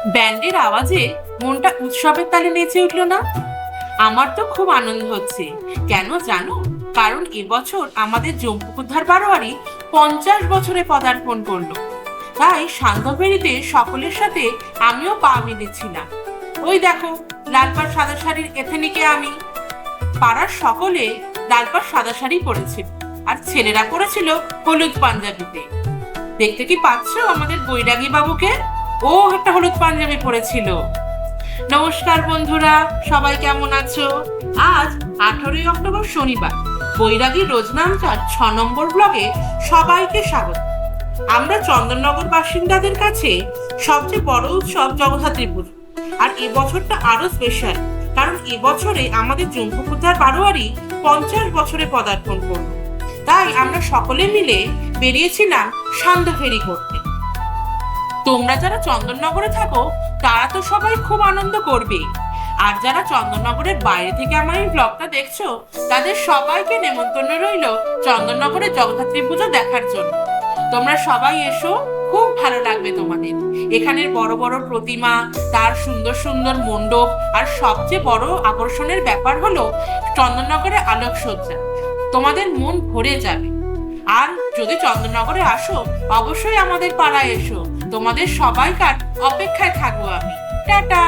ব্যান্ডের আওয়াজে মনটা উৎসবের তালে নেচে উঠলো না? আমার তো খুব আনন্দ হচ্ছে। কেন জানো? কারণ এবছর আমাদের জম্পুকুদ্ধার বারোয়ারি 50 বছরে পদার্পণ করলো। তাই সান্ধ্যফেরিতে সকলের সাথে আমিও পা মিলেছিলাম। ওই দেখো, লাল পাড় সাদা শাড়ির এথেনিকে আমি। পাড়ার সকলে লাল পাড় সাদা শাড়ি পরেছিল, আর ছেলেরা পরেছিল হলুদ পাঞ্জাবিতে। দেখতে কি পাচ্ছ আমাদের বৈরাগী বাবুকে? ও একটা হলুদ পাঞ্জাবি পরেছিল। নমস্কার বন্ধুরা, সবাই কেমন আছো? আজ 18ই অক্টোবর শনিবার, বৈরাগী রোজনামচার 6 নম্বর ব্লগে সবাইকে স্বাগত। আমরা চন্দননগর বাসিন্দাদের কাছে সবচেয়ে বড় উৎসব জগদ্ধাত্রী পুজো। আর এবছরটা আরো স্পেশাল, কারণ এবছরে আমাদের জম্পুকুদ্ধার বারোয়ারি 50 বছরে পদার্পণ করলো। তাই আমরা সকলে মিলে বেরিয়েছিলাম সান্ধ্যফেরি করতে। তোমরা যারা চন্দননগরে থাকো তারা তো সবাই খুব আনন্দ করবে, আর যারা চন্দননগরের বাইরে থেকে আমার এই ব্লগটা দেখছো তাদের সবাইকে নেমন্তন্ন রইল চন্দননগরের জগদ্ধাত্রী পুজো দেখার জন্য। তোমরা সবাই এসো, খুব ভালো লাগবে তোমাদের। এখানের বড় বড় প্রতিমা, তার সুন্দর সুন্দর মণ্ডপ, আর সবচেয়ে বড় আকর্ষণের ব্যাপার হলো চন্দননগরের আলোকসজ্জা। তোমাদের মন ভরে যাবে। আর যদি চন্দননগরে আসো, অবশ্যই আমাদের পাড়ায় এসো। তোমাদের সবাইকার অপেক্ষায় থাকবো আমি। টাটা।